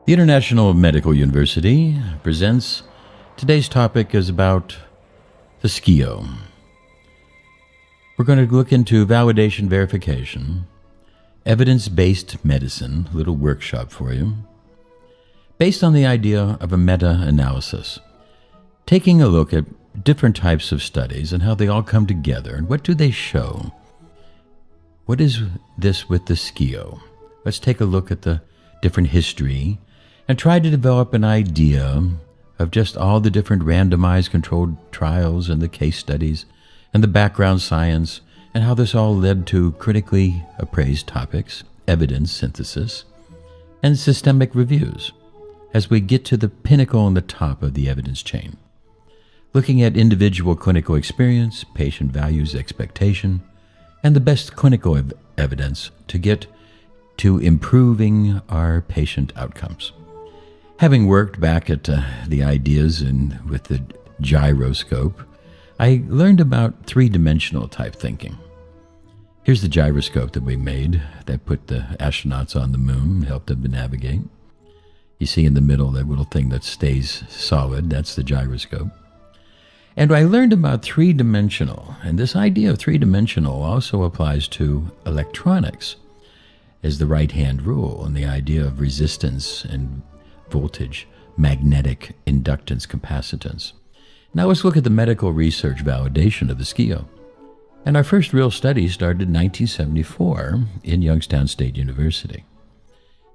The International Medical University presents today's topic is about the SCIO. We're going to look into validation verification, evidence-based medicine, a little workshop for you, based on the idea of a meta-analysis, taking a look at different types of studies and how they all come together and what do they show. What is this with the SCIO? Let's take a look at the different history and try to develop an idea of just all the different randomized controlled trials and the case studies and the background science and how this all led to critically appraised topics, evidence synthesis, and systemic reviews as we get to the pinnacle on the top of the evidence chain. Looking at individual clinical experience, patient values, expectation, and the best clinical evidence to get to improving our patient outcomes. Having worked back at the ideas with the gyroscope, I learned about three-dimensional type thinking. Here's the gyroscope that we made that put the astronauts on the moon and helped them to navigate. You see in the middle that little thing that stays solid, that's the gyroscope. And I learned about three-dimensional, and this idea of three-dimensional also applies to electronics as the right-hand rule, and the idea of resistance and voltage, magnetic inductance, capacitance. Now let's look at the medical research validation of the SCIO. And our first real study started in 1974 in Youngstown State University.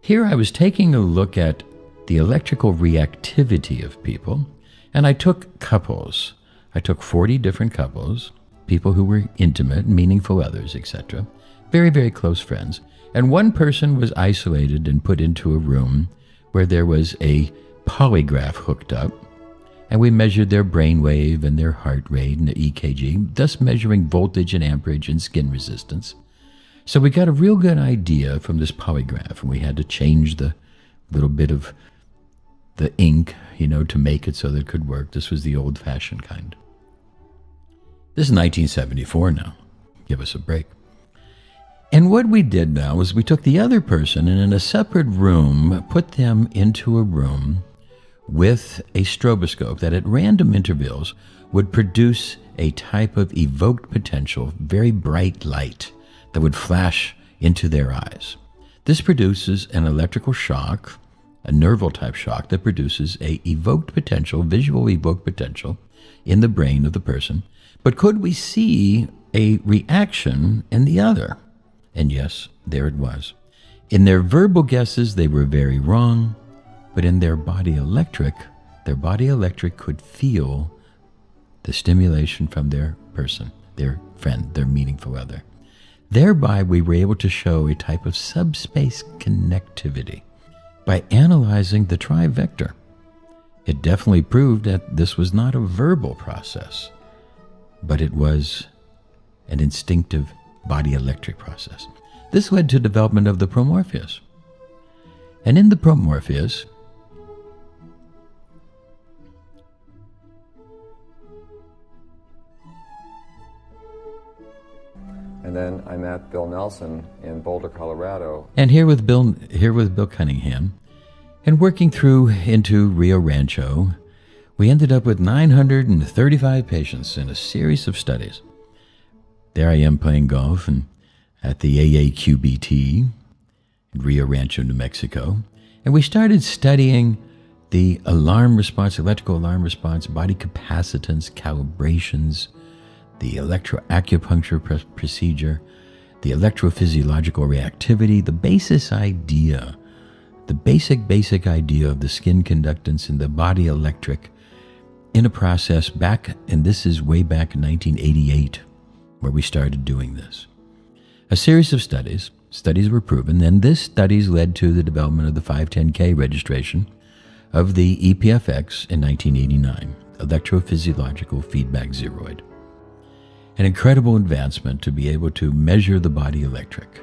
Here I was taking a look at the electrical reactivity of people, and I took couples. I took 40 different couples, people who were intimate, meaningful others, etc., very, very close friends, and one person was isolated and put into a room where there was a polygraph hooked up, and we measured their brainwave and their heart rate and the EKG, thus measuring voltage and amperage and skin resistance. So we got a real good idea from this polygraph, and we had to change the little bit of the ink, to make it so that it could work. This was the old-fashioned kind. This is 1974 now. Give us a break. And what we did now was we took the other person and in a separate room, put them into a room with a stroboscope that at random intervals would produce a type of evoked potential, very bright light that would flash into their eyes. This produces an electrical shock, a nerval type shock that produces a evoked potential, visual evoked potential in the brain of the person. But could we see a reaction in the other? And yes, there it was. In their verbal guesses, they were very wrong, but in their body electric could feel the stimulation from their person, their friend, their meaningful other. Thereby, we were able to show a type of subspace connectivity by analyzing the trivector. It definitely proved that this was not a verbal process, but it was an instinctive body electric process. This led to development of the Promorpheus. And in the Promorpheus, and then I met Bill Nelson in Boulder, Colorado. And here with Bill Cunningham, and working through into Rio Rancho, we ended up with 935 patients in a series of studies. There I am playing golf and at the AAQBT in Rio Rancho, New Mexico. And we started studying the alarm response, electrical alarm response, body capacitance, calibrations, the electroacupuncture procedure, the electrophysiological reactivity, the basic idea of the skin conductance and the body electric in a process back, and this is way back in 1988, where we started doing this. A series of studies were proven, and this studies led to the development of the 510K registration of the EPFX in 1989, electrophysiological feedback zeroid. An incredible advancement to be able to measure the body electric.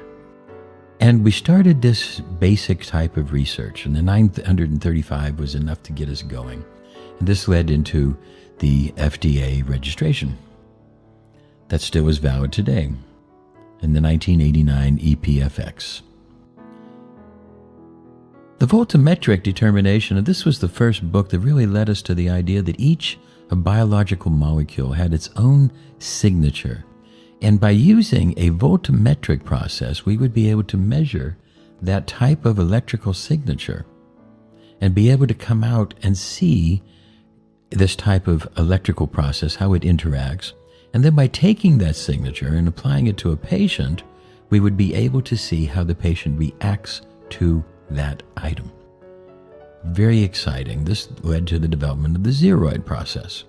And we started this basic type of research, and the 935 was enough to get us going. And this led into the FDA registration that still is valid today in the 1989 EPFX. The voltammetric determination, and this was the first book that really led us to the idea that each biological molecule had its own signature. And by using a voltammetric process, we would be able to measure that type of electrical signature and be able to come out and see this type of electrical process, how it interacts. And then by taking that signature and applying it to a patient, we would be able to see how the patient reacts to that item. Very exciting. This led to the development of the zeroid process.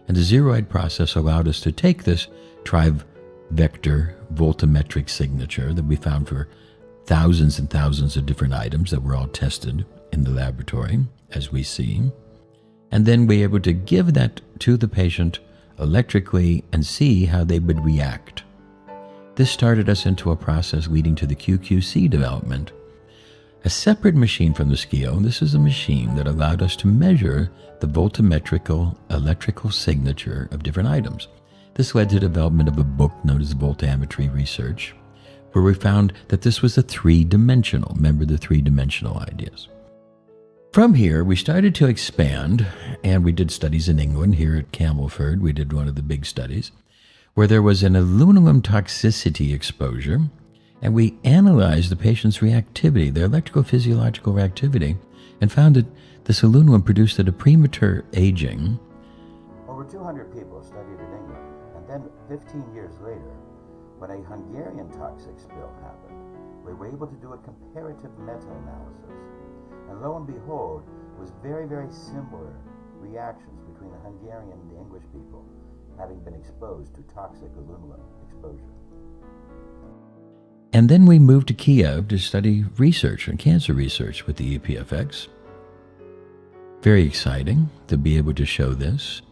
And the zeroid process allowed us to take this tri-vector voltammetric signature that we found for thousands and thousands of different items that were all tested in the laboratory, as we see, and then be able to give that to the patient electrically and see how they would react. This started us into a process leading to the QQC development, a separate machine from the SCIO. This is a machine that allowed us to measure the voltammetrical electrical signature of different items. This led to the development of a book known as Voltammetry Research, where we found that this was a three-dimensional. Remember the three-dimensional ideas. From here, we started to expand, and we did studies in England. Here at Camelford, we did one of the big studies, where there was an aluminum toxicity exposure, and we analyzed the patient's reactivity, their electrical physiological reactivity, and found that this aluminum produced at a premature aging. Over 200 people studied in England, and then 15 years later, when a Hungarian toxic spill happened, we were able to do a comparative meta-analysis. And lo and behold, it was very, very similar reactions between the Hungarian and the English people having been exposed to toxic aluminum exposure. And then we moved to Kiev to study research and cancer research with the EPFX. Very exciting to be able to show this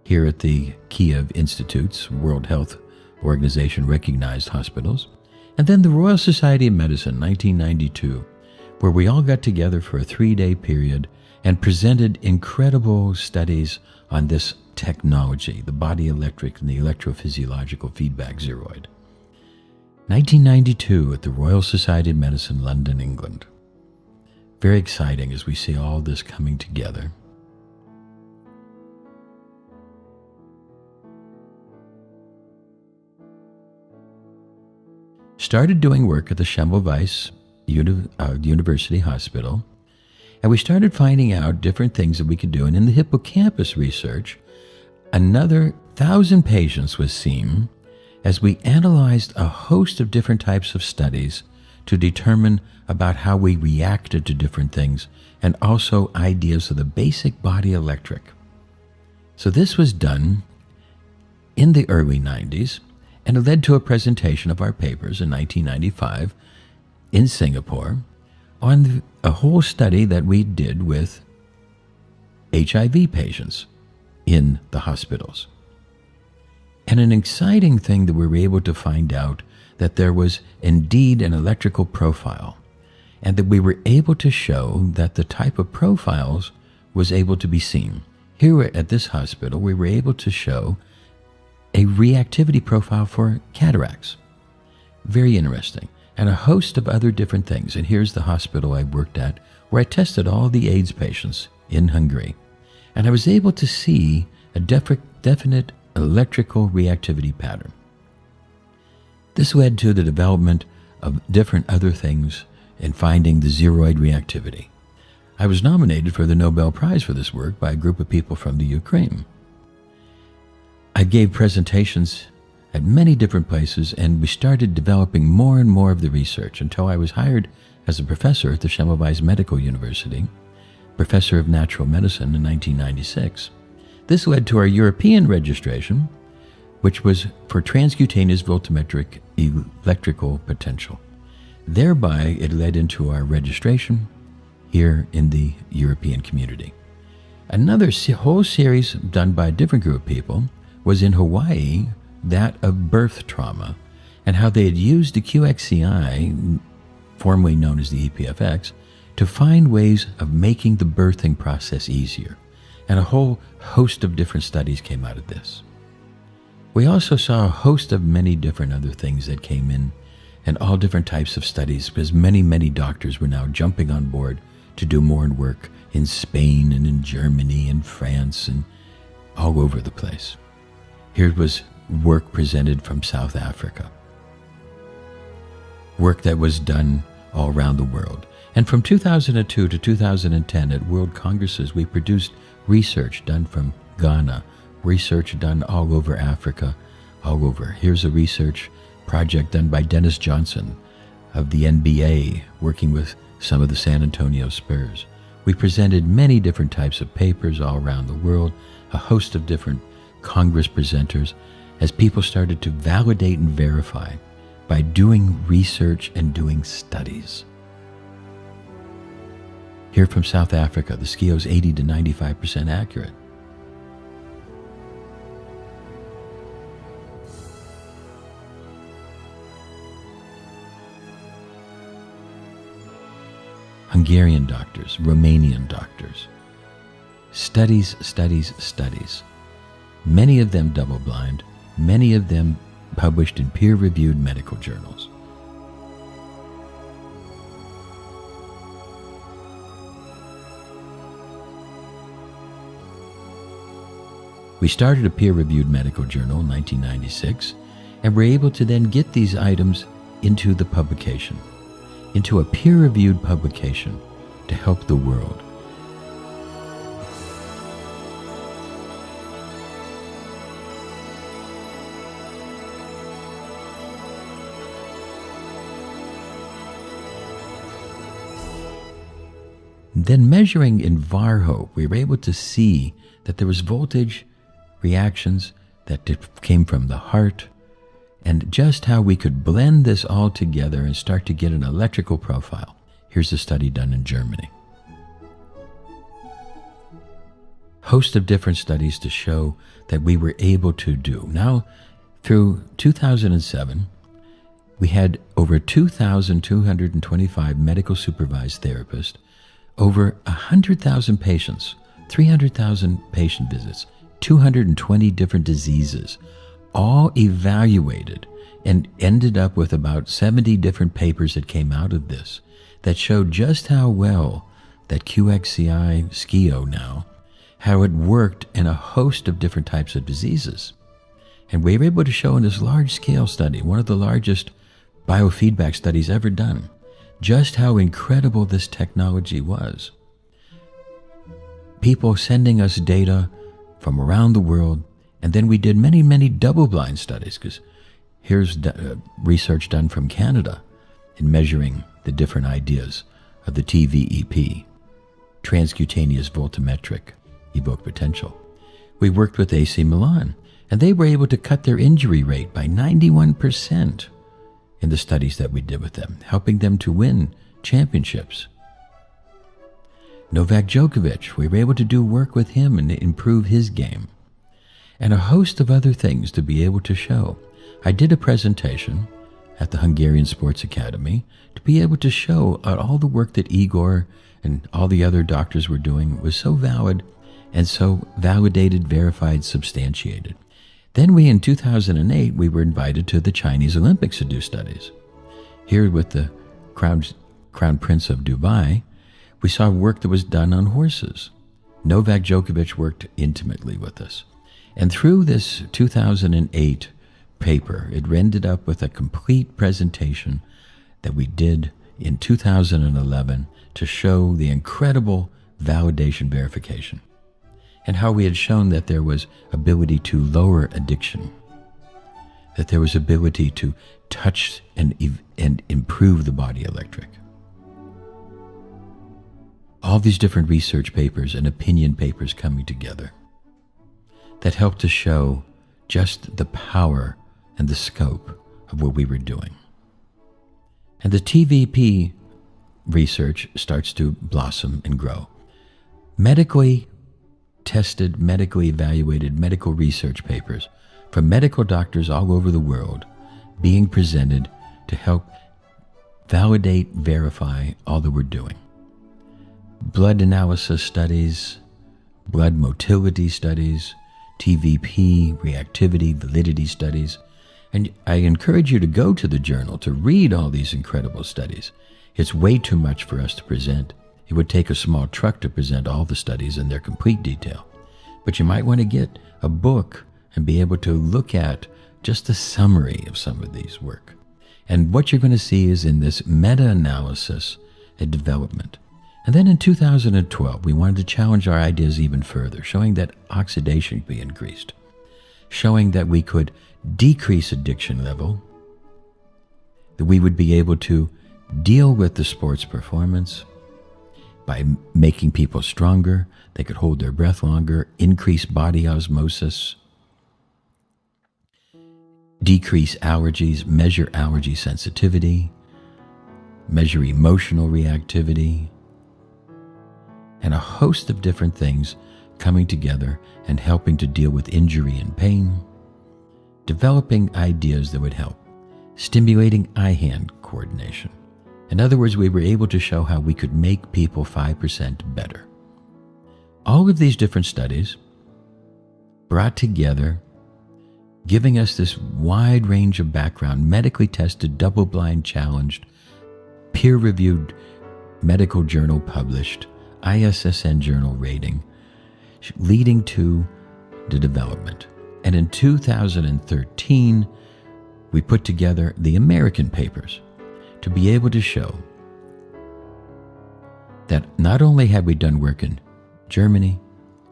here at the Kiev Institute's World Health Organization recognized hospitals. And then the Royal Society of Medicine, 1992, where we all got together for a 3-day period and presented incredible studies on this technology, the body electric and the electrophysiological feedback zeroid. 1992 at the Royal Society of Medicine, London, England. Very exciting as we see all this coming together. Started doing work at the Semmelweis University Hospital, and we started finding out different things that we could do. And in the hippocampus research, another 1,000 patients was seen as we analyzed a host of different types of studies to determine about how we reacted to different things and also ideas of the basic body electric. So this was done in the early 90s, and it led to a presentation of our papers in 1995 in Singapore on a whole study that we did with HIV patients in the hospitals. And an exciting thing that we were able to find out that there was indeed an electrical profile, and that we were able to show that the type of profiles was able to be seen. Here at this hospital, we were able to show a reactivity profile for cataracts. Very interesting. And a host of other different things. And here's the hospital I worked at, where I tested all the AIDS patients in Hungary. And I was able to see a definite electrical reactivity pattern. This led to the development of different other things in finding the zeroid reactivity. I was nominated for the Nobel Prize for this work by a group of people from the Ukraine. I gave presentations at many different places, and we started developing more and more of the research until I was hired as a professor at the Semmelweis Medical University, professor of natural medicine in 1996. This led to our European registration, which was for transcutaneous voltammetric electrical potential. Thereby, it led into our registration here in the European community. Another whole series done by a different group of people was in Hawaii, that of birth trauma, and how they had used the QXCI, formerly known as the EPFX, to find ways of making the birthing process easier. And a whole host of different studies came out of this. We also saw a host of many different other things that came in, and all different types of studies, because many, many doctors were now jumping on board to do more work in Spain and in Germany and France and all over the place. Here was work presented from South Africa. Work that was done all around the world. And from 2002 to 2010 at World Congresses, we produced research done from Ghana, research done all over Africa, all over. Here's a research project done by Dennis Johnson of the NBA, working with some of the San Antonio Spurs. We presented many different types of papers all around the world, a host of different Congress presenters, as people started to validate and verify by doing research and doing studies. Here from South Africa, the SCIO is 80 to 95% accurate. Hungarian doctors, Romanian doctors. Studies, studies, studies. Many of them double-blind, many of them published in peer-reviewed medical journals. We started a peer-reviewed medical journal in 1996, and were able to then get these items into the publication, into a peer-reviewed publication to help the world. Then measuring in VARHO, we were able to see that there was voltage reactions that came from the heart, and just how we could blend this all together and start to get an electrical profile. Here's a study done in Germany. Host of different studies to show that we were able to do. Now, through 2007, we had over 2,225 medical supervised therapists, over 100,000 patients, 300,000 patient visits, 220 different diseases, all evaluated, and ended up with about 70 different papers that came out of this that showed just how well that QXCI SCIO now, how it worked in a host of different types of diseases. And we were able to show in this large-scale study, one of the largest biofeedback studies ever done, just how incredible this technology was. People sending us data from around the world, and then we did many, many double-blind studies, because here's research done from Canada in measuring the different ideas of the TVEP, transcutaneous voltammetric evoked potential. We worked with AC Milan, and they were able to cut their injury rate by 91% in the studies that we did with them, helping them to win championships. Novak Djokovic, we were able to do work with him and improve his game. And a host of other things to be able to show. I did a presentation at the Hungarian Sports Academy to be able to show all the work that Igor and all the other doctors were doing was so valid and so validated, verified, substantiated. Then in 2008, we were invited to the Chinese Olympics to do studies. Here with the Crown Prince of Dubai, we saw work that was done on horses. Novak Djokovic worked intimately with us. And through this 2008 paper, it ended up with a complete presentation that we did in 2011 to show the incredible validation verification and how we had shown that there was ability to lower addiction, that there was ability to touch and improve the body electric. All these different research papers and opinion papers coming together that helped to show just the power and the scope of what we were doing. And the TVP research starts to blossom and grow. Medically tested, medically evaluated medical research papers from medical doctors all over the world being presented to help validate, verify all that we're doing. Blood analysis studies, blood motility studies, TVP, reactivity, validity studies. And I encourage you to go to the journal to read all these incredible studies. It's way too much for us to present It would take a small truck to present all the studies in their complete detail. But you might want to get a book and be able to look at just a summary of some of these work. And what you're going to see is in this meta-analysis a development. And then in 2012, we wanted to challenge our ideas even further, showing that oxidation could be increased, showing that we could decrease addiction level, that we would be able to deal with the sports performance by making people stronger, they could hold their breath longer, increase body osmosis, decrease allergies, measure allergy sensitivity, measure emotional reactivity, and a host of different things coming together and helping to deal with injury and pain, developing ideas that would help, stimulating eye-hand coordination. In other words, we were able to show how we could make people 5% better. All of these different studies brought together, giving us this wide range of background, medically tested, double-blind challenged, peer-reviewed medical journal published, ISSN journal rating, leading to the development. And in 2013, we put together the American papers to be able to show that not only had we done work in Germany,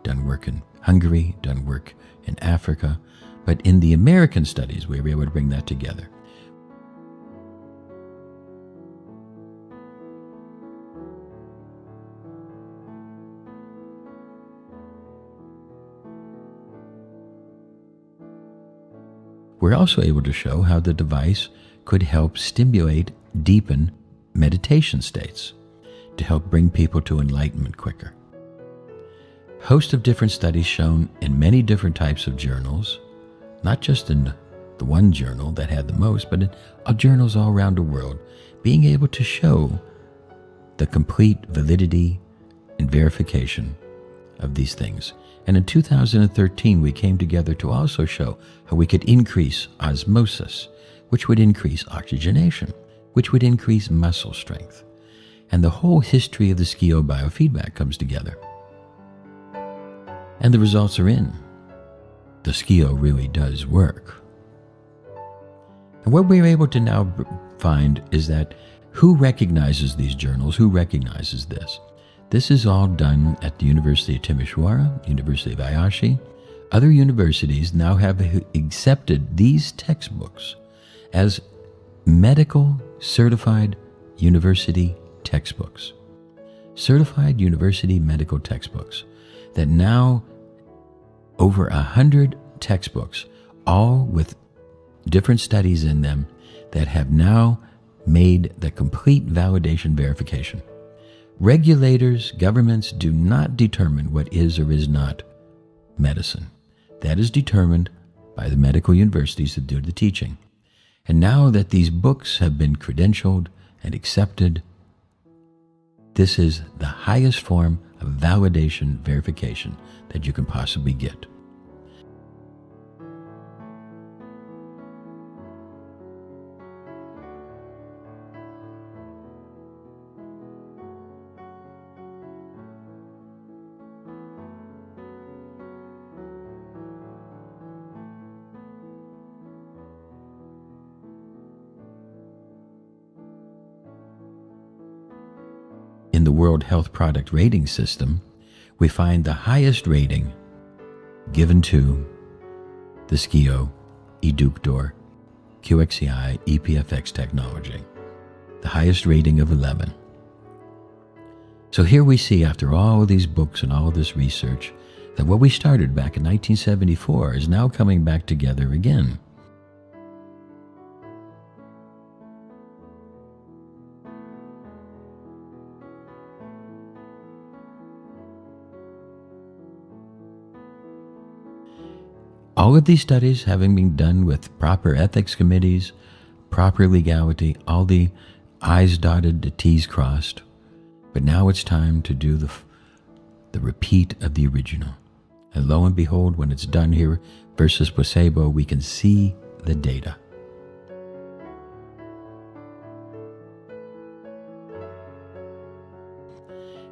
done work in Hungary, done work in Africa, but in the American studies, we were able to bring that together. We're also able to show how the device could help stimulate, deepen meditation states to help bring people to enlightenment quicker. Host of different studies shown in many different types of journals, not just in the one journal that had the most, but in journals all around the world, being able to show the complete validity and verification of these things. And in 2013, we came together to also show how we could increase osmosis, which would increase oxygenation, which would increase muscle strength. And the whole history of the SCIO biofeedback comes together. And the results are in. The SCIO really does work. And what we're able to now find is that who recognizes these journals, who recognizes this? This is all done at the University of Timisoara, University of Ayashi. Other universities now have accepted these textbooks as medical certified university textbooks. Certified university medical textbooks that now over 100 textbooks, all with different studies in them that have now made the complete validation verification. Regulators, governments do not determine what is or is not medicine. That is determined by the medical universities that do the teaching. And now that these books have been credentialed and accepted, this is the highest form of validation verification that you can possibly get. In the World Health Product Rating System, we find the highest rating given to the SCIO, Eductor, QXCI, EPFX technology, the highest rating of 11. So here we see, after all of these books and all of this research, that what we started back in 1974 is now coming back together again. All of these studies having been done with proper ethics committees, proper legality, all the I's dotted, the T's crossed. But now it's time to do the repeat of the original. And lo and behold, when it's done here versus placebo, we can see the data.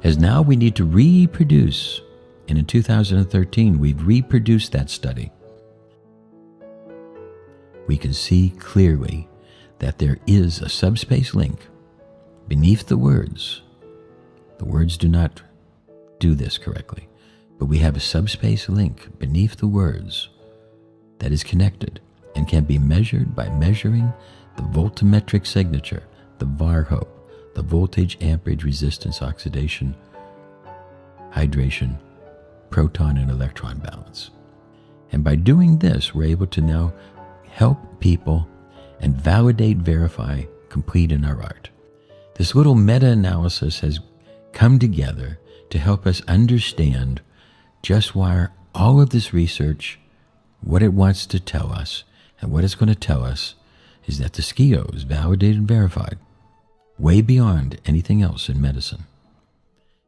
as now we need to reproduce, and in 2013 we've reproduced that study. We can see clearly that there is a subspace link beneath the words. The words do not do this correctly, but we have a subspace link beneath the words that is connected and can be measured by measuring the voltammetric signature, the VAR-HOPE, the voltage, amperage, resistance, oxidation, hydration, proton and electron balance. And by doing this, we're able to now help people and validate, verify, complete in our art. This little meta-analysis has come together to help us understand just why all of this research, what it wants to tell us, and what it's going to tell us is that the SCIO is validated and verified way beyond anything else in medicine.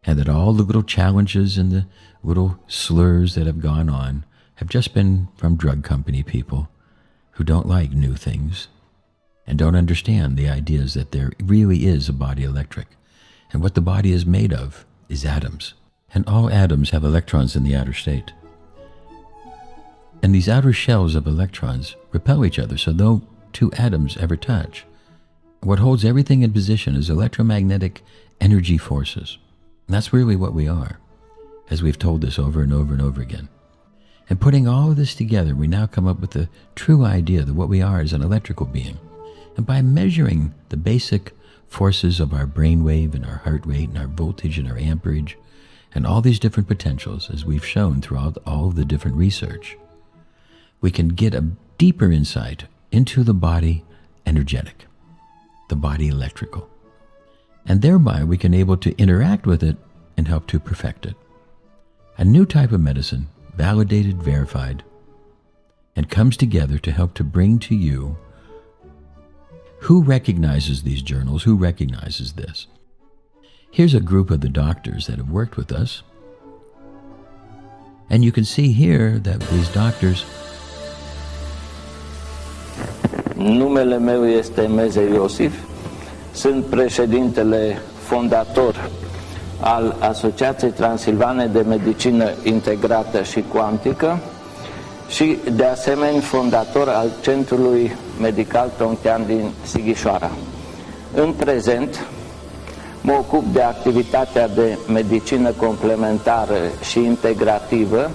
And that all the little challenges and the little slurs that have gone on have just been from drug company people who don't like new things and don't understand the ideas that there really is a body electric. And what the body is made of is atoms. And all atoms have electrons in the outer state. And these outer shells of electrons repel each other, so no two atoms ever touch. What holds everything in position is electromagnetic energy forces. And that's really what we are, as we've told this over and over and over again. And putting all of this together, we now come up with the true idea that what we are is an electrical being. And by measuring the basic forces of our brainwave and our heart rate and our voltage and our amperage and all these different potentials, as we've shown throughout all of the different research, we can get a deeper insight into the body energetic, the body electrical. And thereby we can able to interact with it and help to perfect it. A new type of medicine, validated, verified, and comes together to help to bring to you who recognizes these journals, who recognizes this. Here's a group of the doctors that have worked with us. And you can see here that these doctors. Numele meu este Meze Iosif, sunt președintele fondator al Asociației Transilvane de Medicină Integrată și Cuantică și de asemenea fondator al Centrului Medical Tonchean din Sighișoara. În prezent mă ocup de activitatea de medicină complementară și integrativă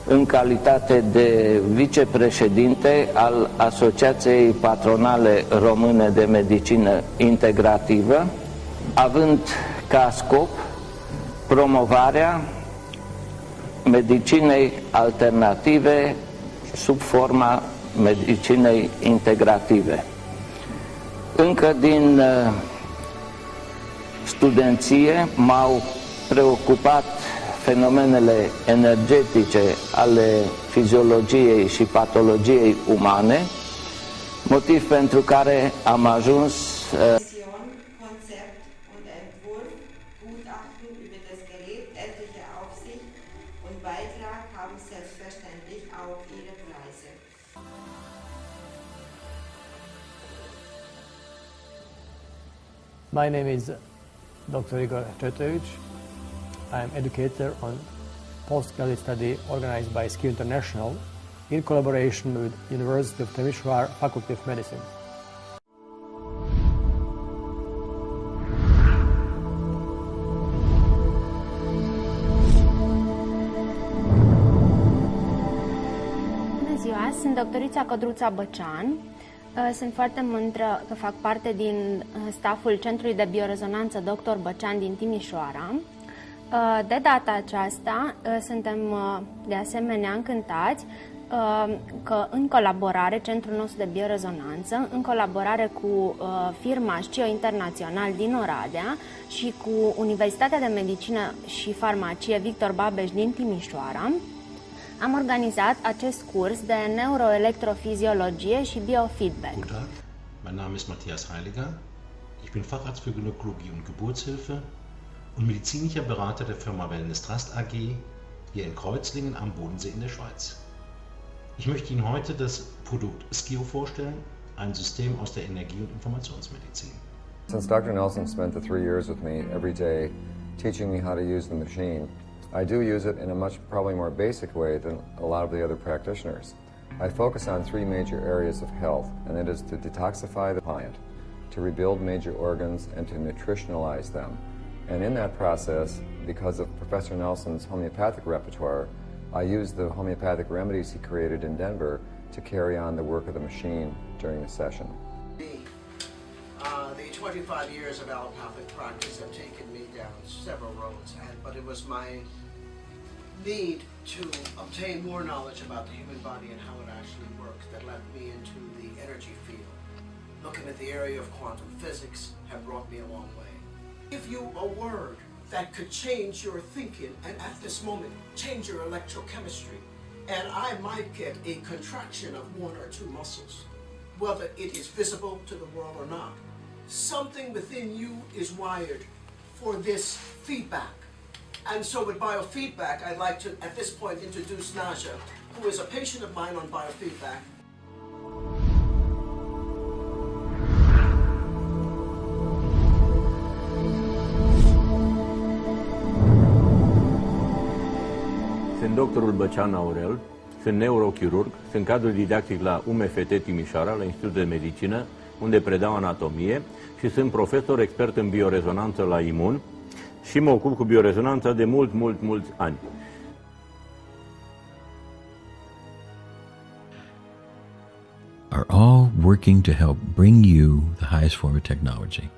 în calitate de vicepreședinte al Asociației Patronale Române de Medicină Integrativă, având ca scop promovarea medicinei alternative sub forma medicinei integrative. Încă din studenție m-au preocupat fenomenele energetice ale fiziologiei și patologiei umane, motiv pentru care am ajuns Konzept und Entwurf, Gutachten über das Gerät, etliche Aufsicht und Beitrag haben selbstverständlich auch ihre Preise. My name is Dr. Igor Tetovich. I am educator on postgraduate study organized by SCIO International in collaboration with University of Timisoara Faculty of Medicine. Bună ziua, sunt doctorița Codruța Băcean. Sunt foarte mândră că fac parte din stafful Centrului de Biorezonanță Dr. Băcean din Timișoara. De data aceasta suntem de asemenea încântați că în colaborare, Centrul nostru de Biorezonanță, în colaborare cu firma SCIO Internațional din Oradea și cu Universitatea de Medicină și Farmacie Victor Babeș din Timișoara, am organizat acest curs de neuroelectrofiziologie și biofeedback. Guten Tag, mein Name ist Matthias Heiliger. Ich bin Facharzt für Gynäkologie und Geburtshilfe und medizinischer Berater der Firma Wellness Trust AG hier in Kreuzlingen am Bodensee in der Schweiz. Ich möchte Ihnen heute das Produkt SCIO vorstellen, ein System aus der Energie- und Informationsmedizin. Since Dr. Nelson spent the 3 years with me every day teaching me how to use the machine. I do use it in a much probably more basic way than a lot of the other practitioners. I focus on three major areas of health, and it is to detoxify the client, to rebuild major organs, and to nutritionalize them. And in that process, because of Professor Nelson's homeopathic repertoire, I use the homeopathic remedies he created in Denver to carry on the work of the machine during the session. The 25 years of allopathic practice have taken me down several roads, but it was my need to obtain more knowledge about the human body and how it actually works that led me into the energy field. Looking at the area of quantum physics have brought me a long way. Give you a word that could change your thinking and at this moment change your electrochemistry, and I might get a contraction of one or two muscles, whether it is visible to the world or not. Something within you is wired for this feedback. And so with biofeedback, I'd like to, at this point, introduce Naja, who is a patient of mine on biofeedback. Sunt doctorul Băcean Aurel, sunt neurochirurg, sunt cadru didactic la UMFT Timișoara, la Institutul de Medicină, unde predau anatomie și sunt profesor expert în biorezonanță la imun și mă ocup cu biorezonanța de mulți ani. Are all working to help bring you the highest form of technology.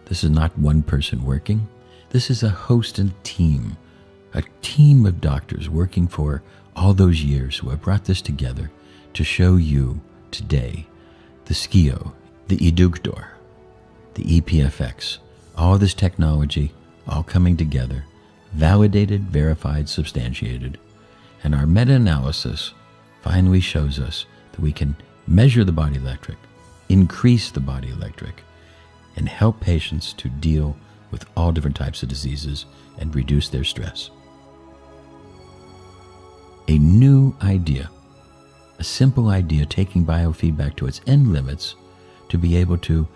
This is not one person working. This is a host and a team of doctors working for all those years who have brought this together to show you today the SCIO, the Eductor, the EPFX, all this technology all coming together, validated, verified, substantiated. And our meta-analysis finally shows us that we can measure the body electric, increase the body electric, and help patients to deal with all different types of diseases and reduce their stress. A new idea, a simple idea taking biofeedback to its end limits to be able to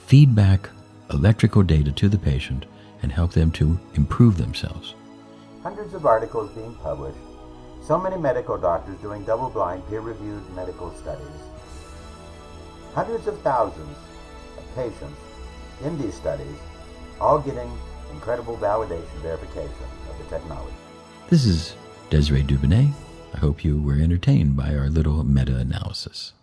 feed back electrical data to the patient and help them to improve themselves. Hundreds of articles being published, so many medical doctors doing double-blind, peer-reviewed medical studies, hundreds of thousands of patients in these studies, all getting incredible validation, verification of the technology. This is Desiree Dubonnet. I hope you were entertained by our little meta-analysis.